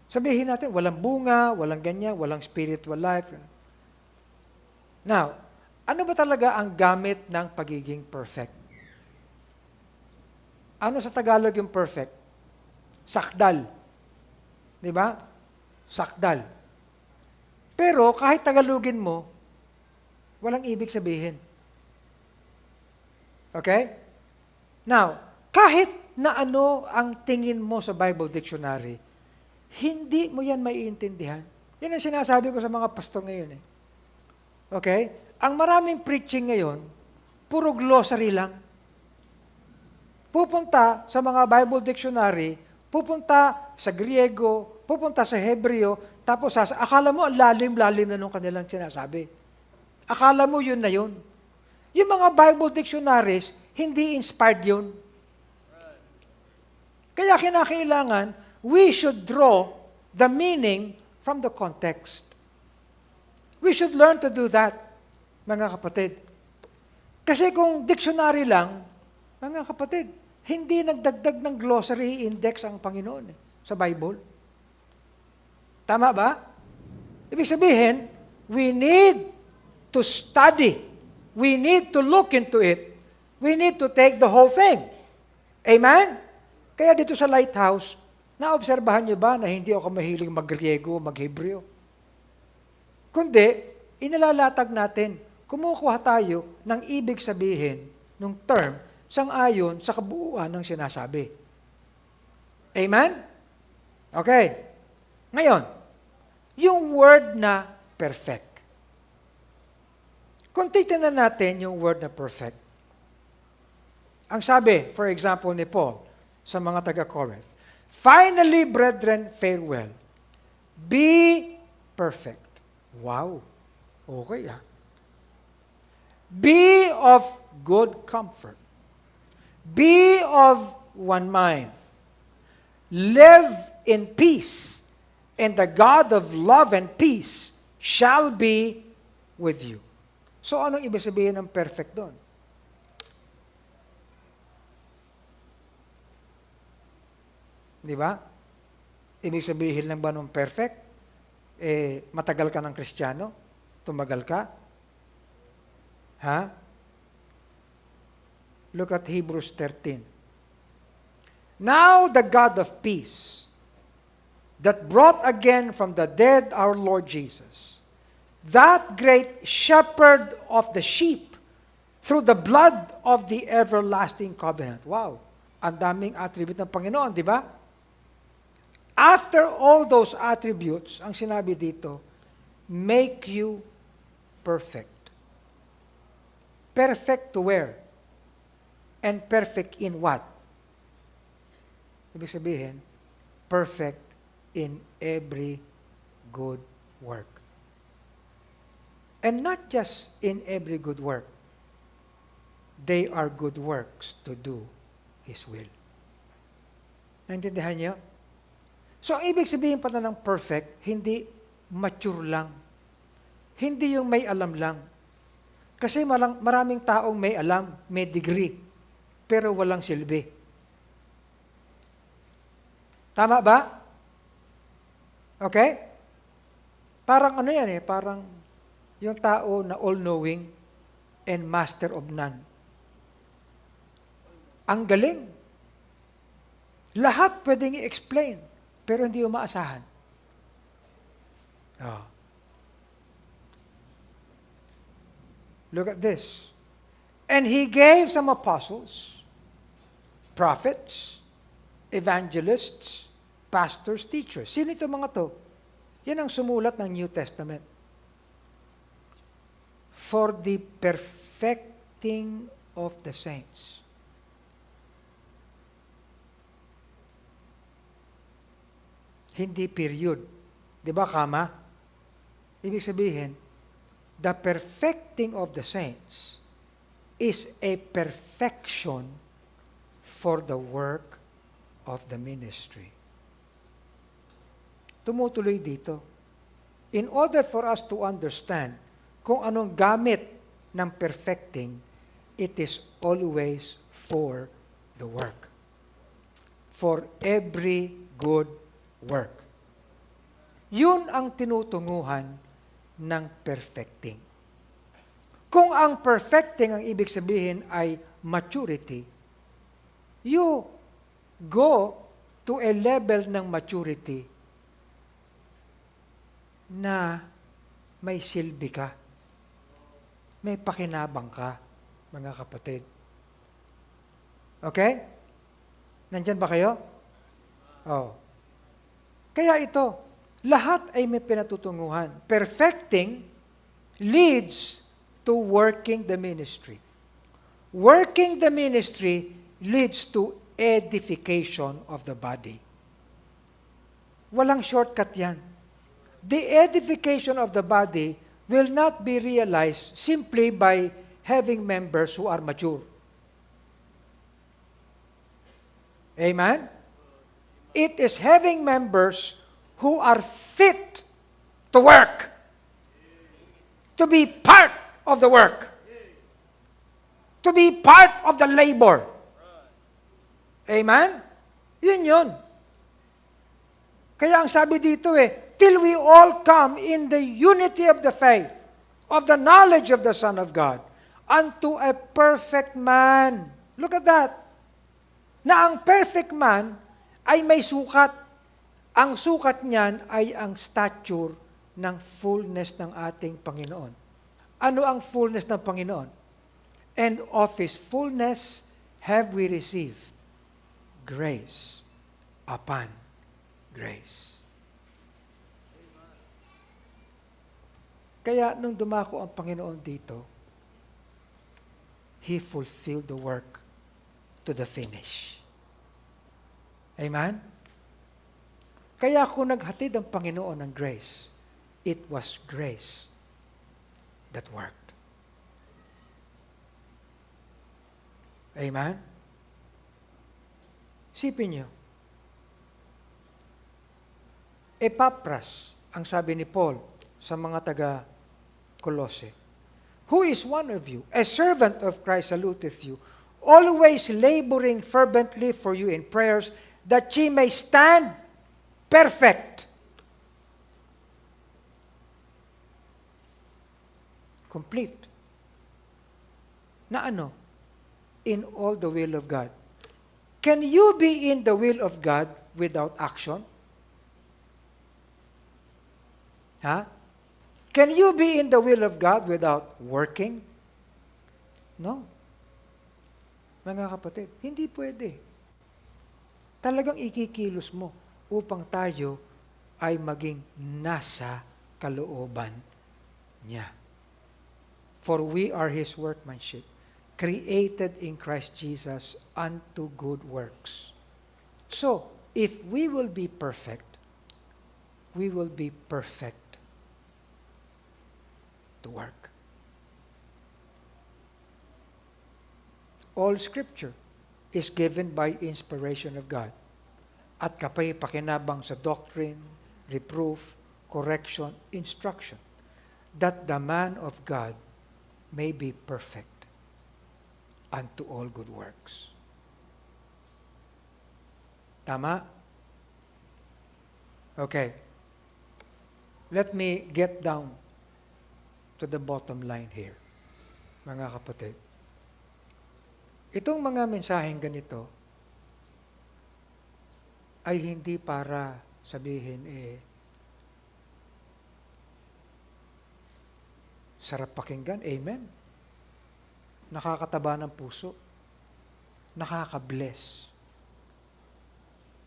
Sabihin natin, walang bunga, walang ganyan, walang spiritual life. Now, ano ba talaga ang gamit ng pagiging perfect? Ano sa Tagalog yung perfect? Sakdal. Di ba? Sakdal. Pero kahit Tagalogin mo, walang ibig sabihin. Okay? Now, kahit na ano ang tingin mo sa Bible Dictionary, hindi mo yan maiintindihan. Yan ang sinasabi ko sa mga pastor ngayon. Okay? Ang maraming preaching ngayon, puro glossary lang. Pupunta sa mga Bible Dictionary, pupunta sa Griego, pupunta sa Hebreo, tapos akala mo ang lalim-lalim na nung kanilang sinasabi. Akala mo yun na yun. Yung mga Bible dictionaries, hindi inspired yun. Kaya kinakailangan, we should draw the meaning from the context. We should learn to do that, mga kapatid. Kasi kung dictionary lang, mga kapatid, hindi nagdagdag ng glossary index ang Panginoon sa Bible. Tama ba? Ibig sabihin, we need to study. We need to look into it. We need to take the whole thing. Amen? Kaya dito sa Lighthouse, naobserbahan niyo ba na hindi ako mahilig mag-Griego, mag-Hebreo? Kundi, inalalatag natin, kumukuha tayo ng ibig sabihin ng term sang-ayon sa kabuuan ng sinasabi. Amen? Okay. Ngayon, yung word na perfect. Kung titignan natin yung word na perfect, ang sabi, for example, ni Paul sa mga taga-Corinth, "Finally, brethren, farewell. Be perfect." Wow. Okay Be of good comfort. Be of one mind. Live in peace, and the God of love and peace shall be with you. So, anong ibig sabihin ng perfect doon? Di ba? Ibig sabihin lang ba ng perfect? Matagal ka ng Kristiyano? Tumagal ka? Ha? Look at Hebrews 13. "Now the God of peace, that brought again from the dead our Lord Jesus, that great shepherd of the sheep, through the blood of the everlasting covenant." Wow! Ang daming attribute ng Panginoon, di ba? After all those attributes, ang sinabi dito, make you perfect. Perfect to where? And perfect in what? Ibig sabihin, perfect in every good work. And not just in every good work. They are good works to do His will. Naintindihan niyo? So, ang ibig sabihin pala ng perfect, hindi mature lang. Hindi yung may alam lang. Kasi maraming taong may alam, may degree, pero walang silbi. Tama ba? Okay? Parang ano yan parang yung tao na all-knowing and master of none. Ang galing. Lahat pwedeng i-explain, pero hindi umaasahan. Oh. Look at this. "And He gave some apostles, prophets, evangelists, pastors, teachers." Sino ito mga to? Yan ang sumulat ng New Testament. "For the perfecting of the saints." Hindi period. Di ba, kama? Ibig sabihin, the perfecting of the saints is a perfection for the work of the ministry. Tumutuloy dito. In order for us to understand kung anong gamit ng perfecting, it is always for the work. For every good work. Yun ang tinutunguhan ng perfecting. Kung ang perfecting ang ibig sabihin ay maturity, you go to a level ng maturity na may silbi ka, may pakinabang ka, mga kapatid. Okay? Nandyan ba kayo? Oh. Kaya ito, lahat ay may pinatutunguhan. Perfecting leads to working the ministry. Working the ministry leads to edification of the body. Walang shortcut yan. The edification of the body will not be realized simply by having members who are mature. Amen? It is having members who are fit to work, to be part of the work. to be part of the labor. Amen? Yun. Kaya ang sabi dito till we all come in the unity of the faith, of the knowledge of the Son of God, unto a perfect man. Look at that. Na ang perfect man ay may sukat. Ang sukat niyan ay ang stature ng fullness ng ating Panginoon. Ano ang fullness ng Panginoon? And of His fullness have we received grace upon grace. Kaya nung dumako ang Panginoon dito, He fulfilled the work to the finish. Amen? Kaya kung naghatid ang Panginoon ng grace, it was grace that worked. Amen? Sipin niyo, Epapras, ang sabi ni Paul sa mga taga-Colossae, who is one of you, a servant of Christ saluteth you, always laboring fervently for you in prayers, that ye may stand perfect. Complete. Na ano? In all the will of God. Can you be in the will of God without action? Huh? Can you be in the will of God without working? No. Mga kapatid, hindi pwede. Talagang ikikilos mo upang tayo ay maging nasa kalooban niya. For we are His workmanship, created in Christ Jesus unto good works. So, if we will be perfect, we will be perfect to work. All Scripture is given by inspiration of God at kapay-pakinabang sa doctrine, reproof, correction, instruction, that the man of God may be perfect unto all good works. Tama? Okay. Let me get down to the bottom line here, mga kapatid. Itong mga mensaheng ganito ay hindi para sabihin, sarap pakinggan, amen. Nakakataba ng puso. Nakaka-bless.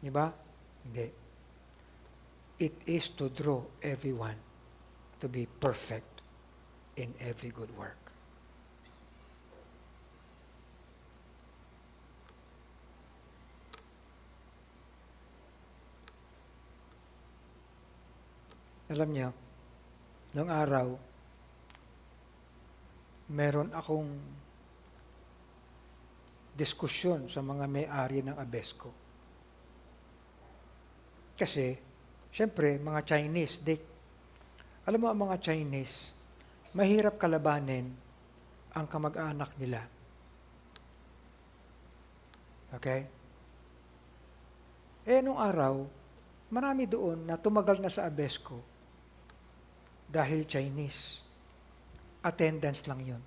Diba? Hindi. It is to draw everyone to be perfect in every good work. Alam niyo, noong araw, meron akong diskusyon sa mga may-ari ng Abesco. Kasi, syempre, mga Chinese, alam mo ang mga Chinese, mahirap kalabanin ang kamag-anak nila. Okay? Nung araw, marami doon na tumagal na sa Abesco dahil Chinese. Attendance lang yun.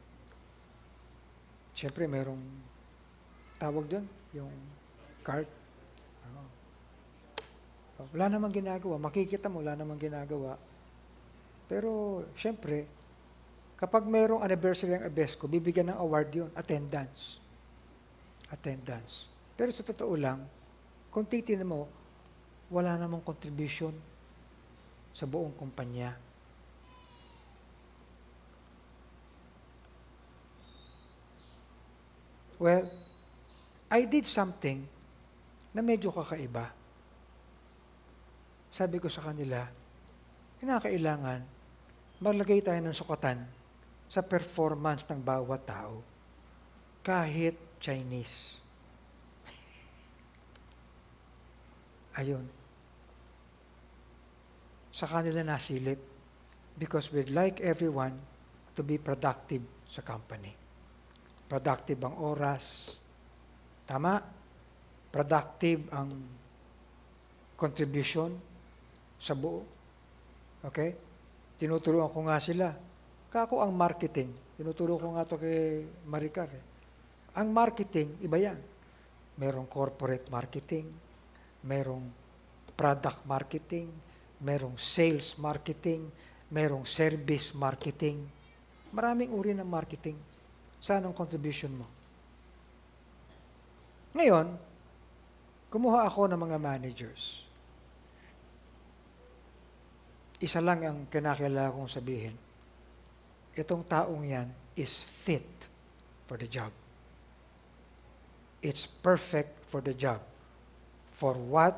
Siyempre, merong tawag doon, yung card. Wala namang ginagawa. Makikita mo, wala namang ginagawa. Pero, siyempre, kapag merong anniversary ng Abesco, bibigyan ng award yun, attendance. Attendance. Pero sa totoo lang, kung titignan mo, wala namang contribution sa buong kumpanya. Well, I did something na medyo kakaiba. Sabi ko sa kanila, kinakailangan maglagay tayo ng sukatan sa performance ng bawat tao, kahit Chinese. Ayun. Sa kanila nasilip because we'd like everyone to be productive sa company. Productive ang oras. Tama? Productive ang contribution sa buo. Okay? Tinuturuan ko nga sila. Kako ang marketing. Tinuturo ko nga to kay Maricar. Ang marketing, iba yan. Merong corporate marketing, merong product marketing, merong sales marketing, merong service marketing. Maraming uri ng marketing. Saan ang contribution mo? Ngayon, kumuha ako ng mga managers. Isa lang ang kinakailangan kong sabihin. Itong taong yan is fit for the job. It's perfect for the job. For what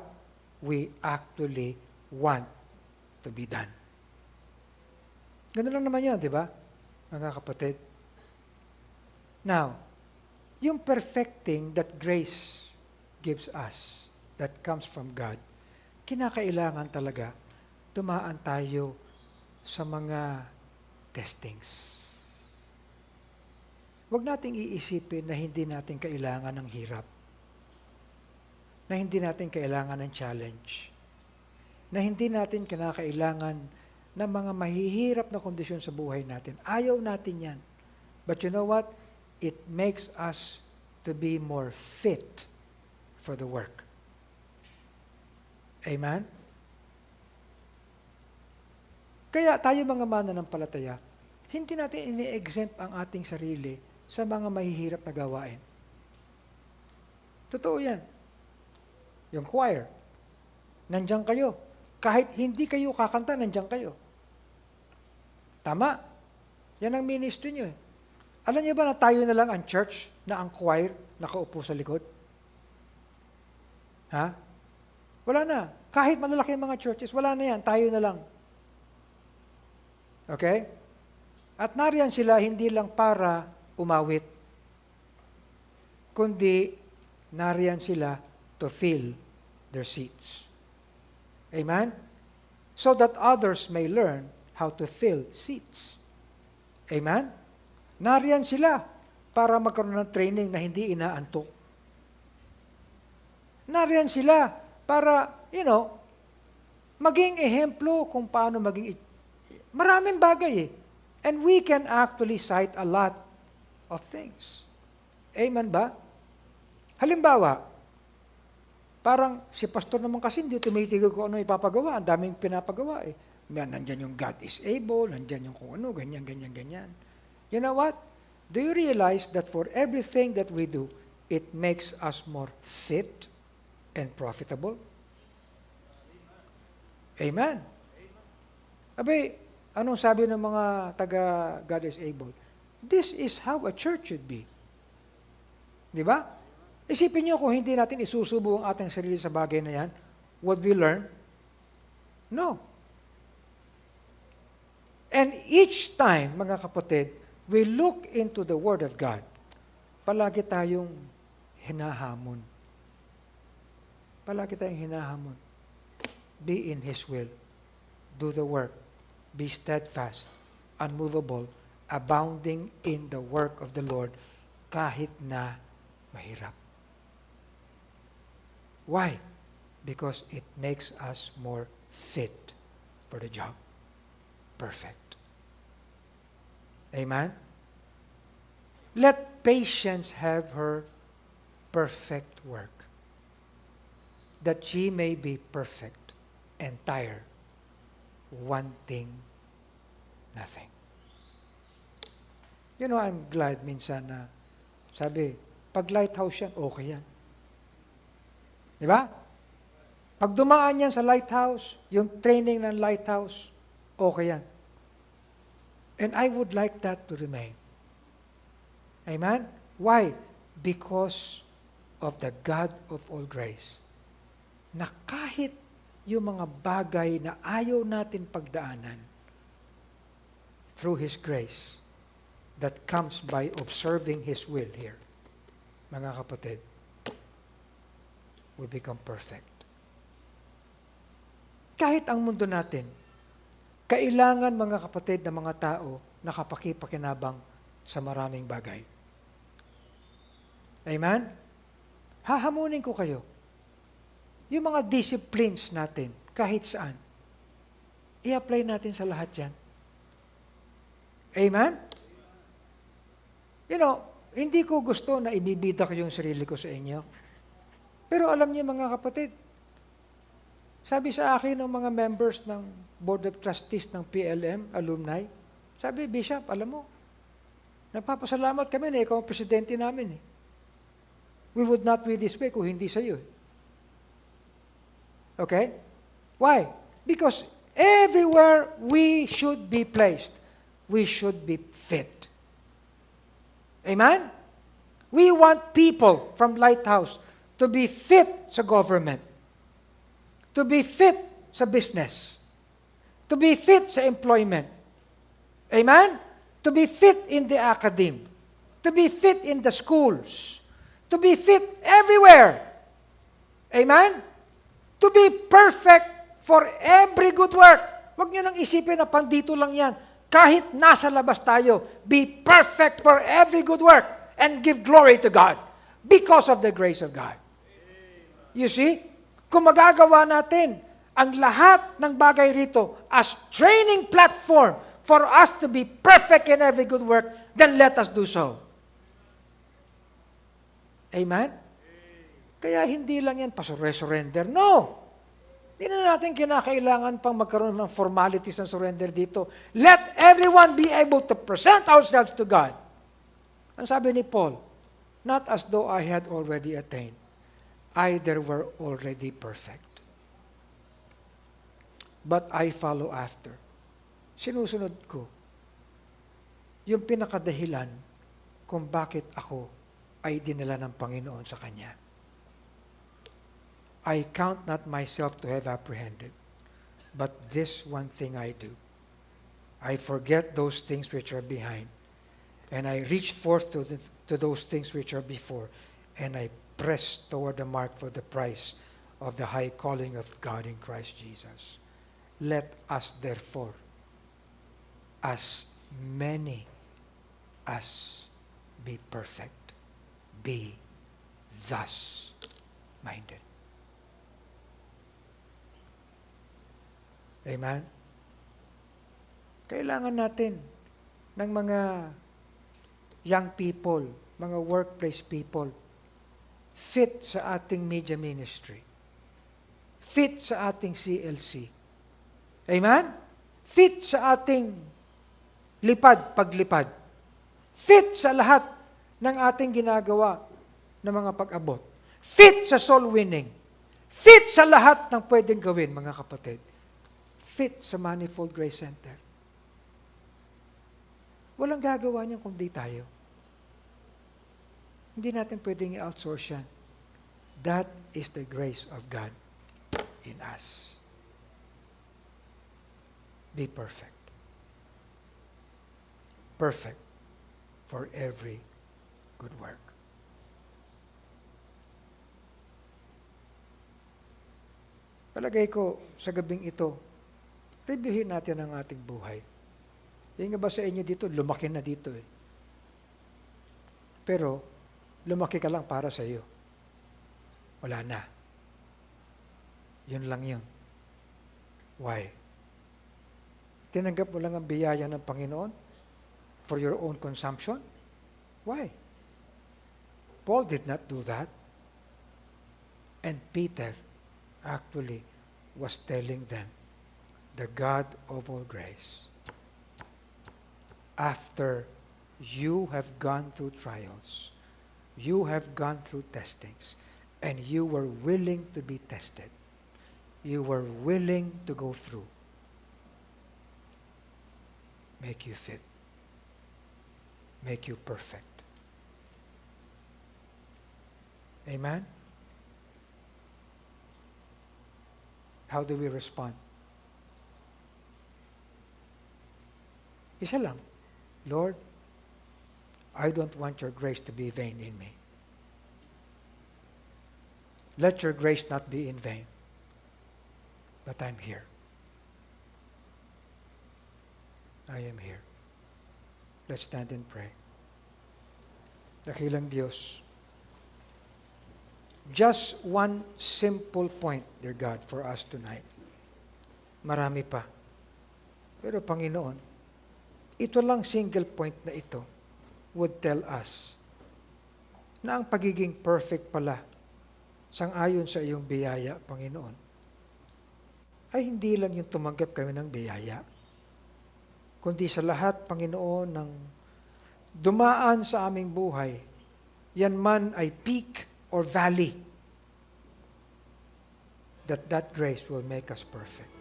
we actually want to be done. Ganun lang naman yan, di ba? Mga kapatid. Now, yung perfecting that grace gives us, that comes from God, kinakailangan talaga dumaan tayo sa mga testings. Huwag nating iisipin na hindi natin kailangan ng hirap, na hindi natin kailangan ng challenge, na hindi natin kinakailangan ng mga mahihirap na kondisyon sa buhay natin. Ayaw natin yan. But you know what? It makes us to be more fit for the work. Amen? Kaya tayo mga mananampalataya, hindi natin ini-exempt ang ating sarili sa mga mahihirap na gawain. Totoo yan. Yung choir, nandiyan kayo. Kahit hindi kayo kakanta, nandiyan kayo. Tama? Yan ang ministry nyo eh. Alam niyo ba na tayo na lang ang church na ang choir nakaupo sa likod? Ha? Wala na. Kahit malalaki ang mga churches, wala na yan. Tayo na lang. Okay? At nariyan sila hindi lang para umawit, kundi nariyan sila to fill their seats. Amen? So that others may learn how to fill seats. Amen? Nariyan sila para magkaroon ng training na hindi inaantok. Nariyan sila para, maging ehemplo kung paano maging. Maraming bagay eh. And we can actually cite a lot of things. Amen ba? Halimbawa, parang si pastor naman kasi hindi tumitigil kung ano ipapagawa. Ang daming pinapagawa eh. Nandyan yung God is able, nandyan yung kung ano, ganyan, ganyan, ganyan. You know what? Do you realize that for everything that we do, it makes us more fit and profitable? Amen. Abay, anong sabi ng mga taga God is able? This is how a church should be. Di ba? Isipin niyo kung hindi natin isusubo ang ating sarili sa bagay na yan, would we learn? No. And each time, mga kapatid, we look into the Word of God, palagi tayong hinahamon. Palagi tayong hinahamon. Be in His will. Do the work. Be steadfast, unmovable, abounding in the work of the Lord, kahit na mahirap. Why? Because it makes us more fit for the job. Perfect. Amen? Let patience have her perfect work, that she may be perfect, entire, wanting nothing. I'm glad minsan na sabi, pag lighthouse yan, okay yan. Di ba? Pag dumaan yan sa lighthouse, yung training ng lighthouse, okay yan. And I would like that to remain. Amen? Why? Because of the God of all grace. Na kahit yung mga bagay na ayaw natin pagdaanan, through His grace, that comes by observing His will here, mga kapatid, we become perfect. Kahit ang mundo natin, kailangan mga kapatid na mga tao na kapakipakinabang sa maraming bagay. Amen? Hahamunin ko kayo. Yung mga disciplines natin, kahit saan, i-apply natin sa lahat yan. Amen? You know, hindi ko gusto na ibibida ko yung sarili ko sa inyo. Pero alam niyo mga kapatid, sabi sa akin ng mga members ng Board of Trustees ng PLM, alumni, sabi, Bishop, alam mo, nagpapasalamat kami na ikaw ang presidente namin. We would not be this way kung hindi sa iyo. Okay? Why? Because everywhere we should be placed, we should be fit. Amen? We want people from Lighthouse to be fit sa government, to be fit sa business, to be fit sa employment. Amen? To be fit in the academe, to be fit in the schools, to be fit everywhere. Amen? To be perfect for every good work. Huwag niyo nang isipin na pandito lang yan. Kahit nasa labas tayo, be perfect for every good work and give glory to God because of the grace of God. You see, kung magagawa natin ang lahat ng bagay rito as training platform for us to be perfect in every good work, then let us do so. Amen? Kaya hindi lang yan surrender. No! Hindi na natin kinakailangan pang magkaroon ng formalities ng surrender dito. Let everyone be able to present ourselves to God. Ang sabi ni Paul, not as though I had already attained. Either were already perfect. But I follow after. Sinusunod ko yung pinakadahilan kung bakit ako ay dinala ng Panginoon sa Kanya. I count not myself to have apprehended, but this one thing I do. I forget those things which are behind, and I reach forth to those things which are before, and I press toward the mark for the prize of the high calling of God in Christ Jesus. Let us therefore, as many as be perfect, be thus minded. Amen? Kailangan natin ng mga young people, mga workplace people, fit sa ating media ministry, fit sa ating CLC. Amen? Fit sa ating paglipad. Fit sa lahat ng ating ginagawa ng mga pag-abot. Fit sa soul winning. Fit sa lahat ng pwedeng gawin, mga kapatid. Fit sa Manifold Grace Center. Walang gagawa niyan kundi tayo. Hindi natin pwedeng i-outsource yan. That is the grace of God in us. Be perfect. Perfect for every good work. Palagay ko sa gabing ito, reviewin natin ang ating buhay. Yung iba sa inyo dito, lumaki na dito eh. Pero, lumaki ka lang para sa iyo. Wala na. Yun lang yun. Why? Tinanggap mo lang ang biyaya ng Panginoon for your own consumption? Why? Paul did not do that. And Peter actually was telling them, the God of all grace, after you have gone through trials, you have gone through testings, and you were willing to be tested, you were willing to go through, make you fit, make you perfect. Amen? How do we respond? Isa lang, Lord, I don't want your grace to be vain in me. Let your grace not be in vain. But I'm here. I am here. Let's stand and pray. Dakilang Diyos, Just one simple point, dear God, for us tonight. Marami pa. Pero Panginoon, ito lang single point na ito would tell us na ang pagiging perfect pala sang-ayon sa iyong biyaya, Panginoon, ay hindi lang yung tumanggap kami ng biyaya, kundi sa lahat, Panginoon, ng dumaan sa aming buhay, yan man ay peak or valley, that grace will make us perfect.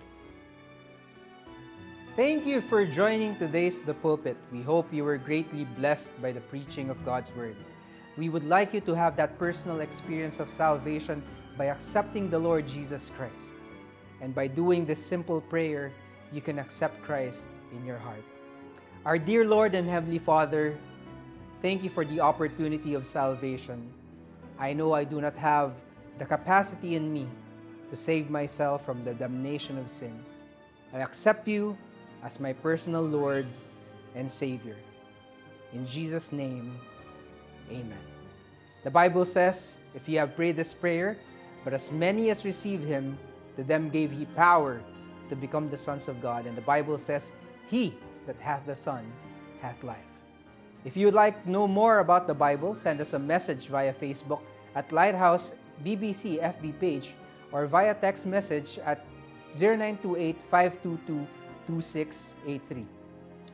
Thank you for joining today's The Pulpit. We hope you were greatly blessed by the preaching of God's Word. We would like you to have that personal experience of salvation by accepting the Lord Jesus Christ. And by doing this simple prayer, you can accept Christ in your heart. Our dear Lord and Heavenly Father, thank you for the opportunity of salvation. I know I do not have the capacity in me to save myself from the damnation of sin. I accept you as my personal Lord and Savior. In Jesus' name, amen. The Bible says, if you have prayed this prayer, but as many as received him, to them gave he power to become the sons of God. And the Bible says, he that hath the Son hath life. If you would like to know more about the Bible, send us a message via Facebook at Lighthouse DBC FB page or via text message at 0928-522-2683.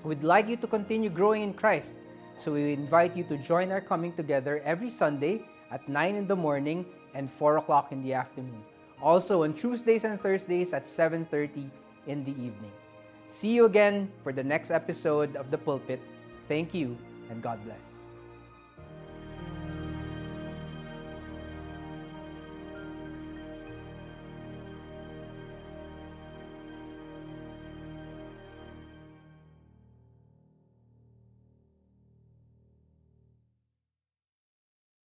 We'd like you to continue growing in Christ, so we invite you to join our coming together every Sunday at 9 in the morning and 4 o'clock in the afternoon. Also on Tuesdays and Thursdays at 7:30 in the evening. See you again for the next episode of The Pulpit. Thank you and God bless.